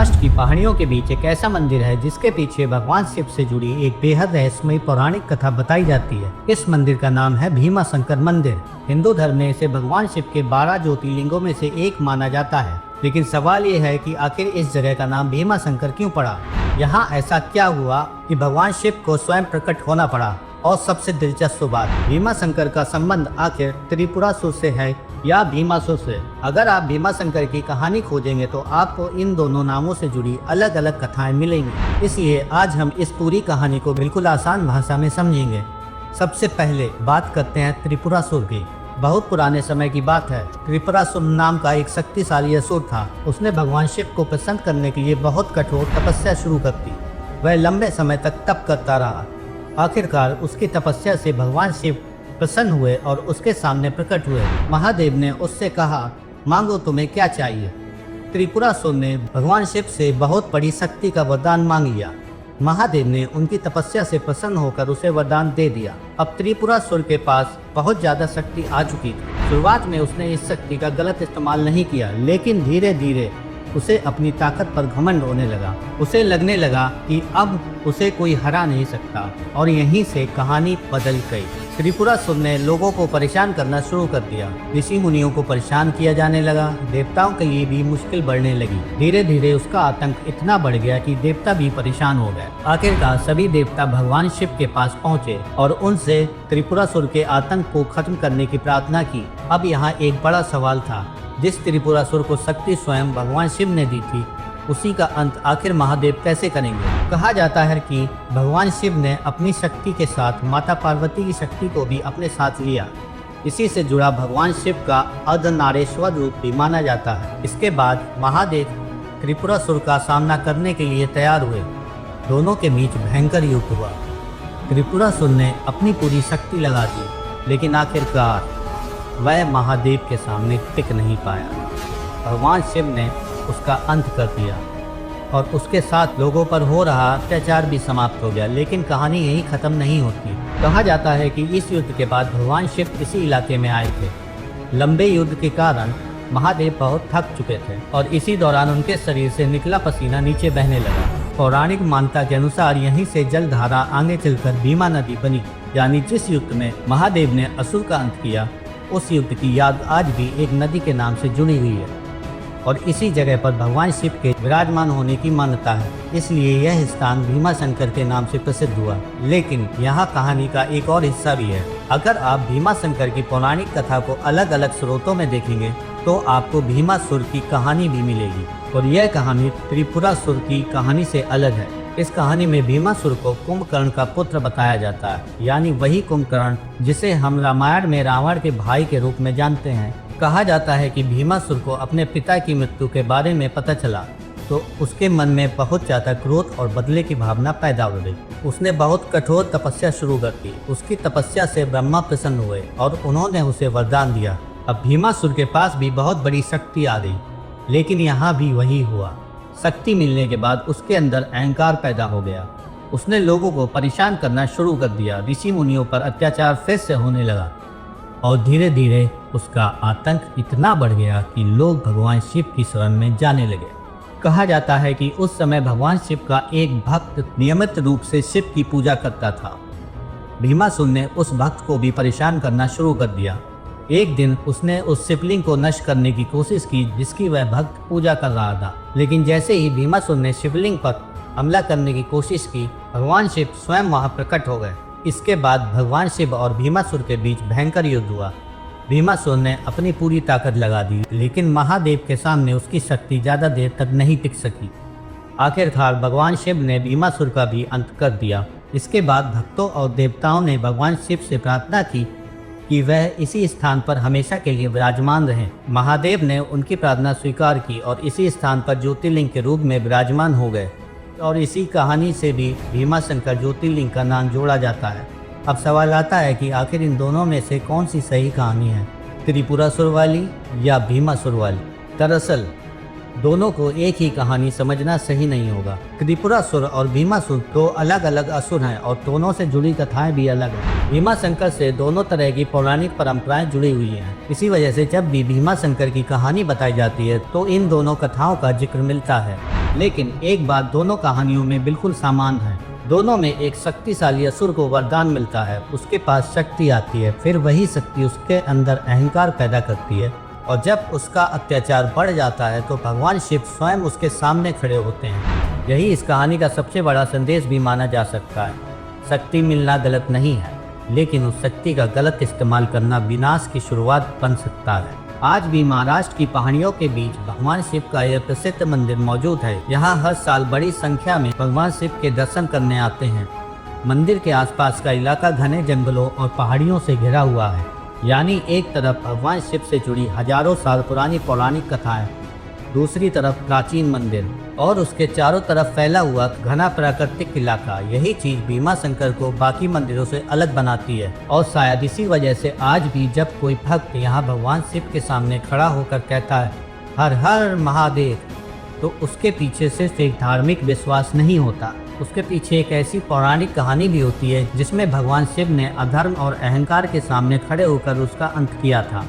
महाराष्ट्र की पहाड़ियों के बीच एक ऐसा मंदिर है जिसके पीछे भगवान शिव से जुड़ी एक बेहद रहस्यमयी पौराणिक कथा बताई जाती है। इस मंदिर का नाम है भीमा शंकर मंदिर। हिंदू धर्म में इसे भगवान शिव के 12 ज्योतिर्लिंगों में से एक माना जाता है। लेकिन सवाल ये है कि आखिर इस जगह का नाम भीमा शंकर क्यों पड़ा? यहाँ ऐसा क्या हुआ कि भगवान शिव को स्वयं प्रकट होना पड़ा? और सबसे दिलचस्प बात, भीमा शंकर का संबंध आखिर त्रिपुरासुर से है या भीमासुर से? अगर आप भीमा शंकर की कहानी खोजेंगे तो आपको इन दोनों नामों से जुड़ी अलग अलग कथाएं मिलेंगी। इसलिए आज हम इस पूरी कहानी को बिल्कुल आसान भाषा में समझेंगे। सबसे पहले बात करते हैं त्रिपुरासुर की। बहुत पुराने समय की बात है। त्रिपुरासुर नाम का एक शक्तिशाली असुर था। उसने भगवान शिव को प्रसन्न करने के लिए बहुत कठोर तपस्या शुरू कर दी। वह लंबे समय तक तप करता रहा। आखिरकार उसकी तपस्या से भगवान शिव प्रसन्न हुए और उसके सामने प्रकट हुए। महादेव ने उससे कहा, मांगो तुम्हें क्या चाहिए। त्रिपुरासुर ने भगवान शिव से बहुत बड़ी शक्ति का वरदान मांग लिया। महादेव ने उनकी तपस्या से प्रसन्न होकर उसे वरदान दे दिया। अब त्रिपुरासुर के पास बहुत ज्यादा शक्ति आ चुकी थी। शुरुआत में उसने इस शक्ति का गलत इस्तेमाल नहीं किया, लेकिन धीरे धीरे उसे अपनी ताकत पर घमंड होने लगा। उसे लगने लगा कि अब उसे कोई हरा नहीं सकता और यहीं से कहानी बदल गई। त्रिपुरासुर ने लोगों को परेशान करना शुरू कर दिया। ऋषि मुनियों को परेशान किया जाने लगा। देवताओं के लिए भी मुश्किल बढ़ने लगी। धीरे धीरे उसका आतंक इतना बढ़ गया कि देवता भी परेशान हो गए। आखिरकार सभी देवता भगवान शिव के पास पहुँचे और उनसे त्रिपुरासुर के आतंक को खत्म करने की प्रार्थना की। अब यहाँ एक बड़ा सवाल था। जिस त्रिपुरासुर को शक्ति स्वयं भगवान शिव ने दी थी, उसी का अंत आखिर महादेव कैसे करेंगे? कहा जाता है कि भगवान शिव ने अपनी शक्ति के साथ माता पार्वती की शक्ति को भी अपने साथ लिया। इसी से जुड़ा भगवान शिव का अर्धनारेश्वर रूप भी माना जाता है। इसके बाद महादेव त्रिपुरासुर का सामना करने के लिए तैयार हुए। दोनों के बीच भयंकर युद्ध हुआ। त्रिपुरासुर ने अपनी पूरी शक्ति लगा दी, लेकिन आखिरकार वह महादेव के सामने टिक नहीं पाया। भगवान शिव ने उसका अंत कर दिया और उसके साथ लोगों पर हो रहा अत्याचार भी समाप्त हो गया। लेकिन कहानी यहीं खत्म नहीं होती। कहा जाता है कि इस युद्ध के बाद भगवान शिव इसी इलाके में आए थे। लंबे युद्ध के कारण महादेव बहुत थक चुके थे और इसी दौरान उनके शरीर से निकला पसीना नीचे बहने लगा। पौराणिक मान्यता के अनुसार यहीं से जलधारा आगे चलकर भीमा नदी बनी। यानी जिस युद्ध में महादेव ने असुर का अंत किया, उस युद्ध की याद आज भी एक नदी के नाम से जुड़ी हुई है और इसी जगह पर भगवान शिव के विराजमान होने की मान्यता है। इसलिए यह स्थान भीमा शंकर के नाम से प्रसिद्ध हुआ। लेकिन यहाँ कहानी का एक और हिस्सा भी है। अगर आप भीमा शंकर की पौराणिक कथा को अलग अलग स्रोतों में देखेंगे तो आपको भीमासुर की कहानी भी मिलेगी और यह कहानी त्रिपुरासुर की कहानी से अलग है। इस कहानी में भीमासुर को कुंभकर्ण का पुत्र बताया जाता है, यानी वही कुंभकर्ण जिसे हम रामायण में रावण के भाई के रूप में जानते हैं। कहा जाता है कि भीमासुर को अपने पिता की मृत्यु के बारे में पता चला तो उसके मन में बहुत ज्यादा क्रोध और बदले की भावना पैदा हो गई। उसने बहुत कठोर तपस्या शुरू कर दी। उसकी तपस्या से ब्रह्मा प्रसन्न हुए और उन्होंने उसे वरदान दिया। अब भीमासुर के पास भी बहुत बड़ी शक्ति आ गई, लेकिन यहाँ भी वही हुआ। शक्ति मिलने के बाद उसके अंदर अहंकार पैदा हो गया। उसने लोगों को परेशान करना शुरू कर दिया। ऋषि मुनियों पर अत्याचार फिर से होने लगा और धीरे धीरे उसका आतंक इतना बढ़ गया कि लोग भगवान शिव की शरण में जाने लगे। कहा जाता है कि उस समय भगवान शिव का एक भक्त नियमित रूप से शिव की पूजा करता था। भीमासुर ने उस भक्त को भी परेशान करना शुरू कर दिया। एक दिन उसने उस शिवलिंग को नष्ट करने की कोशिश की जिसकी वह भक्त पूजा कर रहा था। लेकिन जैसे ही भीमासुर ने शिवलिंग पर हमला करने की कोशिश की, भगवान शिव स्वयं वहां प्रकट हो गए। इसके बाद भगवान शिव और भीमासुर के बीच भयंकर युद्ध हुआ। भीमासुर ने अपनी पूरी ताकत लगा दी, लेकिन महादेव के सामने उसकी शक्ति ज्यादा देर तक नहीं टिक सकी। आखिरकार भगवान शिव ने भीमासुर का भी अंत कर दिया। इसके बाद भक्तों और देवताओं ने भगवान शिव से प्रार्थना की कि वह इसी स्थान पर हमेशा के लिए विराजमान रहें। महादेव ने उनकी प्रार्थना स्वीकार की और इसी स्थान पर ज्योतिर्लिंग के रूप में विराजमान हो गए और इसी कहानी से भी भीमा शंकर ज्योतिर्लिंग का नाम जोड़ा जाता है। अब सवाल आता है कि आखिर इन दोनों में से कौन सी सही कहानी है, त्रिपुरासुर वाली या भीमासुर वाली? दरअसल दोनों को एक ही कहानी समझना सही नहीं होगा। त्रिपुरासुर और भीमासुर दो अलग अलग असुर हैं और दोनों से जुड़ी कथाएं भी अलग हैं। भीमा शंकर से दोनों तरह की पौराणिक परंपराएं जुड़ी हुई हैं। इसी वजह से जब भी भीमा शंकर की कहानी बताई जाती है तो इन दोनों कथाओं का जिक्र मिलता है। लेकिन एक बात दोनों कहानियों में बिल्कुल समान है। दोनों में एक शक्तिशाली असुर को वरदान मिलता है, उसके पास शक्ति आती है, फिर वही शक्ति उसके अंदर अहंकार पैदा करती है और जब उसका अत्याचार बढ़ जाता है तो भगवान शिव स्वयं उसके सामने खड़े होते हैं। यही इस कहानी का सबसे बड़ा संदेश भी माना जा सकता है। शक्ति मिलना गलत नहीं है, लेकिन उस शक्ति का गलत इस्तेमाल करना विनाश की शुरुआत बन सकता है। आज भी महाराष्ट्र की पहाड़ियों के बीच भगवान शिव का यह प्रसिद्ध मंदिर मौजूद है। यहाँ हर साल बड़ी संख्या में भगवान शिव के दर्शन करने आते हैं। मंदिर के आसपास का इलाका घने जंगलों और पहाड़ियों से घिरा हुआ है, यानी एक तरफ भगवान शिव से जुड़ी हजारों साल पुरानी पौराणिक कथाएं, दूसरी तरफ प्राचीन मंदिर और उसके चारों तरफ फैला हुआ घना प्राकृतिक इलाका। यही चीज भीमा शंकर को बाकी मंदिरों से अलग बनाती है और शायद इसी वजह से आज भी जब कोई भक्त यहाँ भगवान शिव के सामने खड़ा होकर कहता है हर हर महादेव, तो उसके पीछे सिर्फ एक धार्मिक विश्वास नहीं होता, उसके पीछे एक ऐसी पौराणिक कहानी भी होती है जिसमें भगवान शिव ने अधर्म और अहंकार के सामने खड़े होकर उसका अंत किया था।